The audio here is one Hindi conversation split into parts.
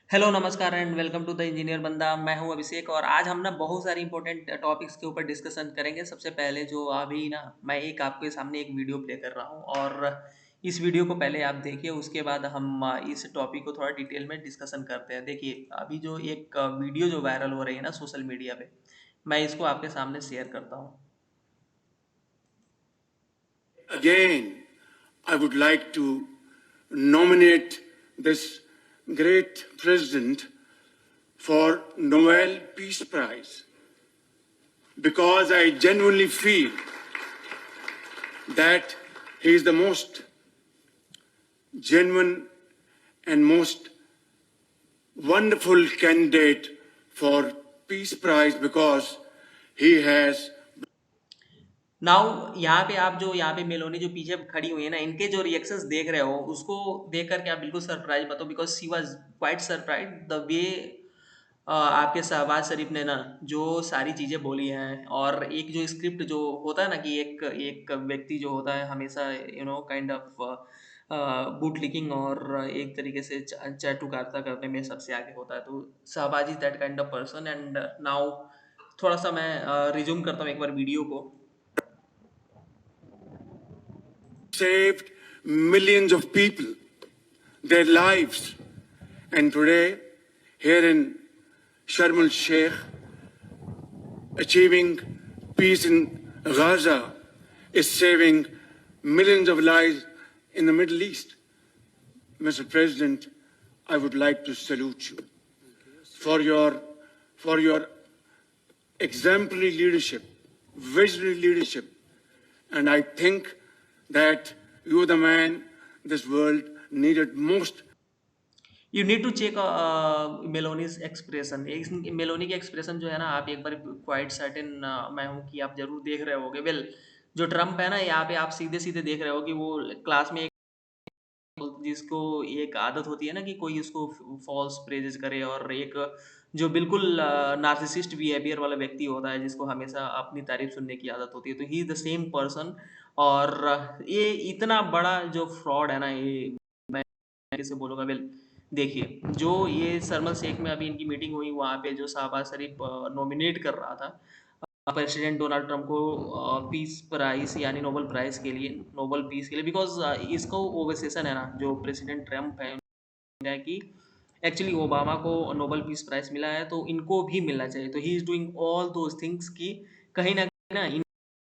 हेलो नमस्कार and welcome to the engineer बंदा। मैं हूं अभिषेक और आज हम ना बहुत सारी इंपॉर्टेंट टॉपिक्स के ऊपर डिस्कशन करेंगे। सबसे पहले जो अभी ना मैं एक आपके सामने एक वीडियो प्ले कर रहा हूं और इस वीडियो को पहले आप देखिए, उसके बाद हम इस टॉपिक को थोड़ा डिटेल में डिस्कशन करते हैं। देखिए, अभी जो एक वीडियो जो वायरल हो रही है ना सोशल मीडिया पे, मैं इसको आपके सामने शेयर करता हूँ। Again, I would like to nominate this great president for Nobel Peace Prize because I genuinely feel that he is the most genuine and most wonderful candidate for Peace Prize because he has now यहाँ पे आप जो यहाँ पे मेलोनी जो पीछे खड़ी हुई है ना, इनके जो रिएक्शंस देख रहे हो उसको देख करके आप बिल्कुल सरप्राइज मत हो, because she was quite surprise the way आपके शहबाज शरीफ ने ना जो सारी चीज़ें बोली हैं। और एक जो स्क्रिप्ट जो होता है ना कि एक एक व्यक्ति जो होता है हमेशा काइंड ऑफ बूट लिकिंग और एक तरीके से चाटुकारिता करने में सबसे आगे होता है, तो Shahbaz is that kind of person. And now थोड़ा सा मैं रिज्यूम करता हूँ एक बार वीडियो को। saved millions of people, their lives. And today, here in Sharm el Sheikh, achieving peace in Gaza is saving millions of lives in the Middle East. Mr. President, I would like to salute you for your exemplary leadership, visionary leadership, and I think that you're the man this world needed most. You need to check Meloni's expression. Meloni के एक्सप्रेशन जो है ना, आप एक बार क्वाइट सर्टेन मैं हूँ कि आप जरूर देख रहे होगे। वेल, जो ट्रम्प है ना, यहाँ पे आप सीधे सीधे देख रहे हो कि वो क्लास में जिसको एक आदत होती है ना कि कोई उसको फॉल्स प्रेजेस करे, और एक जो बिल्कुल नार्सिसिस्ट बिहेवियर वाला व्यक्ति होता है जिसको हमेशा अपनी तारीफ सुनने की आदत होती है, तो he is the same person. और ये इतना बड़ा जो फ्रॉड है ना, ये मैं कैसे बोलूँगा। वेल, देखिए, जो ये शर्म एल शेख में अभी इनकी मीटिंग हुई, वहाँ पे जो शाहबाज शरीफ नॉमिनेट कर रहा था प्रेसिडेंट डोनाल्ड ट्रंप को पीस प्राइज यानी नोबेल प्राइज के लिए, नोबेल पीस के लिए, बिकॉज इसको ओवेसेशन है ना जो प्रेसिडेंट ट्रंप है कि एक्चुअली ओबामा को नोबेल पीस प्राइज मिला है तो इनको भी मिलना चाहिए। तो he is doing all those things कि कहीं ना इन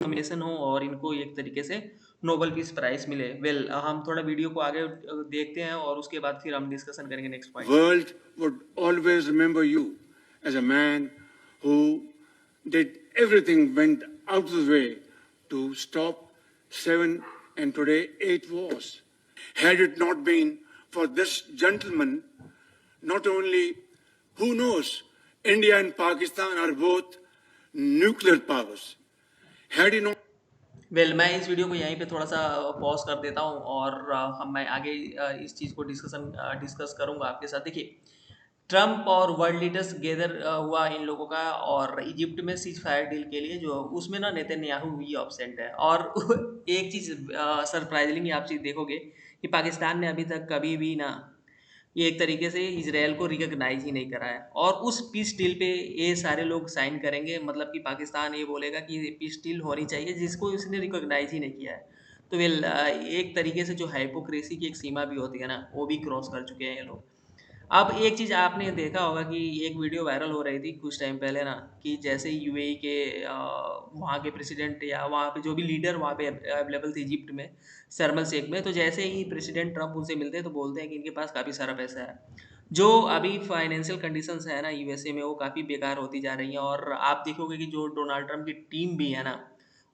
नॉमिनेशन हो और इनको एक तरीके से नोबेल पीस प्राइज मिले। वेल, हम थोड़ा वीडियो को आगे देखते हैं और उसके बाद फिर हम डिस्कशन करेंगे next point. World would always remember you as a man who did everything, went out of the way to stop 7 and today 8 wars. Had it not been for this gentleman, not only, who knows, India and Pakistan are both nuclear powers. Had he not well, मैं इस वीडियो को यहीं पे थोड़ा सा पॉज कर देता हूँ और हम मैं आगे इस चीज़ को डिस्कस करूँगा आपके साथ। देखिए, ट्रम्प और वर्ल्ड लीडर्स गैदर हुआ इन लोगों का, और इजिप्ट में सीज फायर डील के लिए जो उसमें ना नेतन्याहू भी ऑब्सेंट है। और एक चीज़ सरप्राइजिंगली आप चीज़ देखोगे कि पाकिस्तान ने अभी तक कभी भी ना ये एक तरीके से इजराइल को रिकॉग्नाइज ही नहीं करा है, और उस पीस डील पे ये सारे लोग साइन करेंगे, मतलब कि पाकिस्तान ये बोलेगा कि ये पीस डील होनी चाहिए जिसको उसने रिकॉग्नाइज ही नहीं किया है। तो वेल, एक तरीके से जो हाइपोक्रेसी की एक सीमा भी होती है ना, वो भी क्रॉस कर चुके हैं ये लोग। अब एक चीज़ आपने देखा होगा कि एक वीडियो वायरल हो रही थी कुछ टाइम पहले ना, कि जैसे यूएई के वहाँ के प्रेसिडेंट या वहाँ पे जो भी लीडर वहाँ पे अवेलेबल थे इजिप्ट में, शर्म एल शेख में, तो जैसे ही प्रेसिडेंट ट्रम्प उनसे मिलते हैं तो बोलते हैं कि इनके पास काफ़ी सारा पैसा है। जो अभी फाइनेंशियल कंडीशंस है ना यूएसए में, वो काफ़ी बेकार होती जा रही हैं। और आप देखोगे कि जो डोनाल्ड ट्रम्प की टीम भी है ना,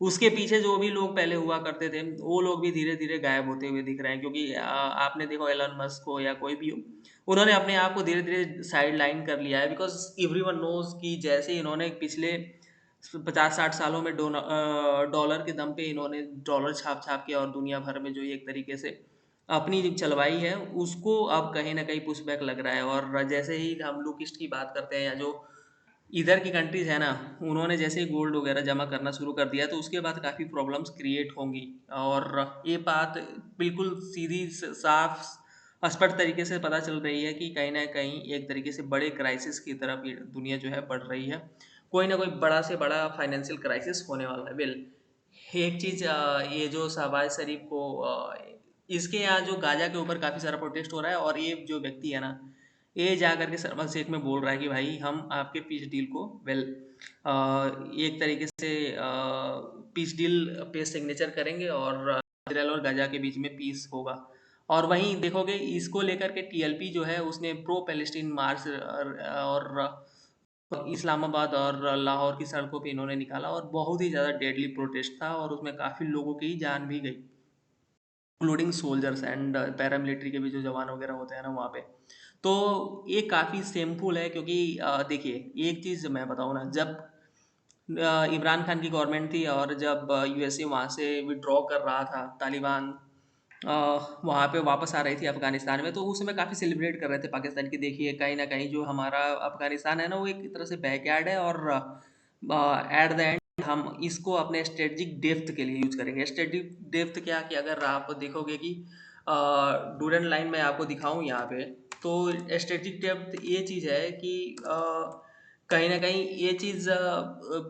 उसके पीछे जो भी लोग पहले हुआ करते थे वो लोग भी धीरे धीरे गायब होते हुए दिख रहे हैं, क्योंकि आपने देखो एलन मस्क हो या कोई भी हो, उन्होंने अपने आप को धीरे धीरे साइड लाइन कर लिया है। बिकॉज एवरीवन नोज कि जैसे इन्होंने पिछले 50-60 सालों में डॉलर के दम पे इन्होंने डॉलर छाप छाप के और दुनिया भर में जो एक तरीके से अपनी जो चलवाई है उसको अब कहीं ना कहीं पुशबैक लग रहा है। और जैसे ही हम लुकिस्ट की बात करते हैं या जो इधर की कंट्रीज है ना, उन्होंने जैसे ही गोल्ड वगैरह जमा करना शुरू कर दिया तो उसके बाद काफ़ी प्रॉब्लम्स क्रिएट होंगी। और ये बात बिल्कुल सीधी साफ स्पष्ट तरीके से पता चल रही है कि कहीं न कहीं एक तरीके से बड़े क्राइसिस की तरफ ये दुनिया जो है बढ़ रही है। कोई ना कोई बड़ा से बड़ा फाइनेंशियल क्राइसिस होने वाला है। एक चीज़ ये जो शहबाज़ शरीफ को इसके यहाँ जो गाज़ा के ऊपर काफ़ी सारा प्रोटेस्ट हो रहा है और ये जो व्यक्ति है ना, ये जा कर के शर्म अल शेख में बोल रहा है कि भाई हम आपके पीस डील को एक तरीके से पीस डील पे सिग्नेचर करेंगे और इज़राइल और गाज़ा के बीच में पीस होगा। और वहीं देखोगे इसको लेकर के टीएलपी जो है उसने प्रो पैलेस्टीन मार्च और इस्लामाबाद और लाहौर की सड़कों पे इन्होंने निकाला और बहुत ही ज़्यादा डेडली प्रोटेस्ट था और उसमें काफ़ी लोगों की जान भी गई, इंक्लूडिंग सोल्जर्स एंड पैरामिलिट्री के भी जो जवान वगैरह होते हैं ना वहाँ पे। तो ये काफ़ी शेमफुल है क्योंकि देखिए एक चीज़ मैं बताऊँ ना, जब इमरान खान की गवर्नमेंट थी और जब यूएसए वहाँ से विथड्रॉ कर रहा था, तालिबान वहाँ पे वापस आ रही थी अफ़गानिस्तान में, तो उस समय काफ़ी सेलिब्रेट कर रहे थे पाकिस्तान की। देखिए कहीं न कहीं जो हमारा अफ़गानिस्तान है ना, वो एक तरह से बैकयार्ड है और एट द एंड हम इसको अपने स्ट्रेटेजिक डेप्थ के लिए यूज़ करेंगे। स्ट्रेटेजिक डेप्थ क्या कि अगर आप देखोगे कि डूरन लाइन में आपको दिखाऊँ यहाँ पे, तो स्ट्रेटेजिक डेप्थ ये चीज़ है कि कहीं न कहीं ये चीज़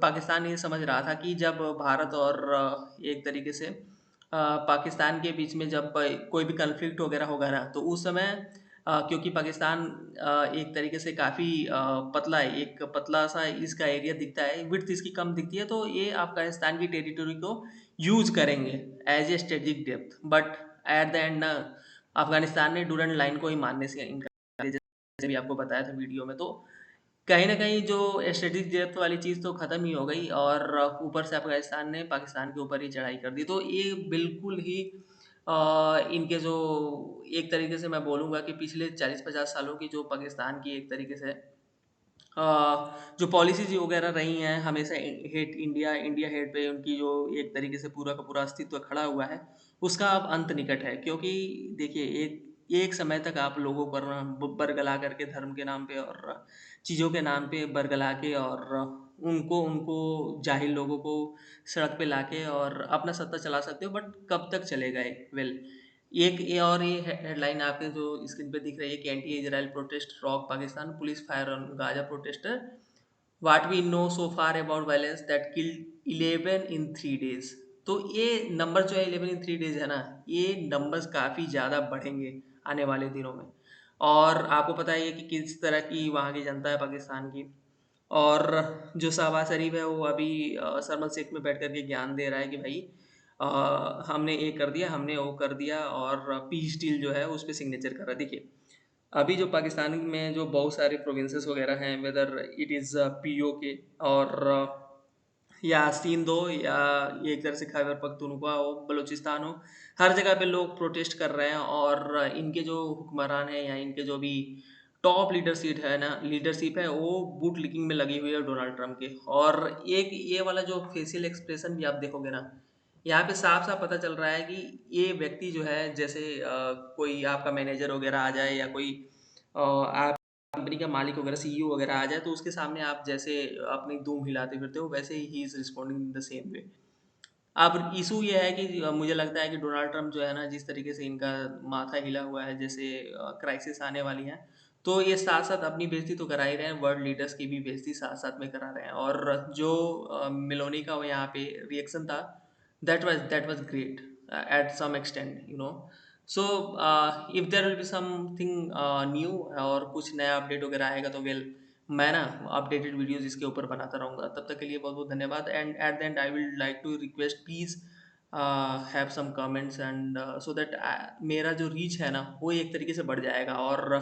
पाकिस्तान ये समझ रहा था कि जब भारत और एक तरीके से पाकिस्तान के बीच में जब कोई भी कॉन्फ्लिक्ट वगैरह होगा ना, तो उस समय क्योंकि पाकिस्तान एक तरीके से काफ़ी पतला है, एक पतला-सा इसका एरिया दिखता है, विड्थ इसकी कम दिखती है, तो ये अफ़गानिस्तान की टेरिटरी को यूज़ करेंगे as a strategic depth. But at the and ना, अफ़गानिस्तान ने डूरंड लाइन को ही मानने से इनकार किया, जैसे भी आपको बताया था वीडियो में। तो कहीं न कहीं जो स्ट्रेटेजिक डेप्थ वाली चीज़ तो ख़त्म ही हो गई और ऊपर से अफ़गानिस्तान ने पाकिस्तान के ऊपर ही चढ़ाई कर दी। तो ये बिल्कुल ही इनके जो एक तरीके से मैं बोलूँगा कि पिछले 40-50 सालों की जो पाकिस्तान की एक तरीके से जो पॉलिसीज़ वगैरह रही हैं हमेशा हेट इंडिया इंडिया हेट पे उनकी जो एक तरीके से पूरा का पूरा अस्तित्व खड़ा हुआ है, उसका अब अंत निकट है। क्योंकि देखिए एक एक समय तक आप लोगों पर ना बरगला करके धर्म के नाम पे और चीज़ों के नाम पे बरगला के और उनको उनको जाहिल लोगों को सड़क पे लाके और अपना सत्ता चला सकते हो, बट कब तक चलेगा ये? एक ये और ये हेडलाइन आपके जो स्क्रीन पे दिख रही है कि anti Israel protest rock Pakistan police fire on Gaza protester, what we know so far about violence that killed 11 in 3 days. तो ये नंबर जो है 11 इन 3 डेज है ना, ये नंबर्स काफ़ी ज़्यादा बढ़ेंगे आने वाले दिनों में। और आपको पता ही है कि किस तरह की वहाँ की जनता है पाकिस्तान की। और जो शहबाज शरीफ है वो अभी शर्म शेख में बैठ कर के ज्ञान दे रहा है कि भाई हमने ये कर दिया, हमने वो कर दिया और पीस डील जो है उस पे सिग्नेचर कर रहा है। देखिए, अभी जो पाकिस्तान में जो बहुत सारे प्रोविंसेस वगैरह हैं, वेदर इट इज़ पीओके और या सिंध हो या एक तरह से खैबर पख्तूनख्वा हो, बलूचिस्तान हो, हर जगह पे लोग प्रोटेस्ट कर रहे हैं और इनके जो हुक्मरान हैं या इनके जो भी टॉप लीडरशिप है वो बूट लिकिंग में लगी हुई है डोनाल्ड ट्रंप के। और एक ये वाला जो फेशियल एक्सप्रेशन भी आप देखोगे ना, यहाँ पे साफ-साफ पता चल रहा है कि ये व्यक्ति जो है जैसे कोई आपका मैनेजर वगैरह आ जाए या कोई आप कंपनी का मालिक वगैरह सीईओ वगैरह आ जाए तो उसके सामने आप जैसे अपनी दूम हिलाते फिरते हो, वैसे he is responding in the same way. अब इशू ये है कि मुझे लगता है कि डोनाल्ड ट्रंप जो है ना, जिस तरीके से इनका माथा हिला हुआ है, जैसे क्राइसिस आने वाली है, तो ये साथ-साथ अपनी बेइज़्ज़ती तो करा ही रहे हैं, वर्ल्ड लीडर्स की भी बेइज़्ज़ती साथ-साथ में करा रहे हैं। और जो मेलोनी का वो यहाँ पे रिएक्शन था, that was great at some extent, you know. So if there will be something new और कुछ नया अपडेट वगैरह आएगा तो मैं ना अपडेटेड वीडियोज़ इसके ऊपर बनाता रहूँगा। तब तक के लिए बहुत-बहुत धन्यवाद and at the end I will like to request please have some comments and so that मेरा जो रीच है ना, वो एक तरीके से बढ़ जाएगा और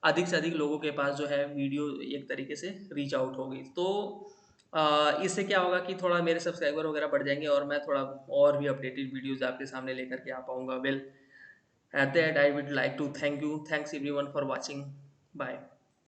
अधिक से अधिक लोगों के पास जो है वीडियो एक तरीके से रीच आउट होगी। तो इससे क्या होगा कि थोड़ा मेरे सब्सक्राइबर वगैरह बढ़ जाएँगे और मैं थोड़ा और भी अपडेटेड वीडियोज़ आपके सामने लेकर के आ पाऊँगा। Eight the and I would like to thank you. Thanks everyone for watching. Bye.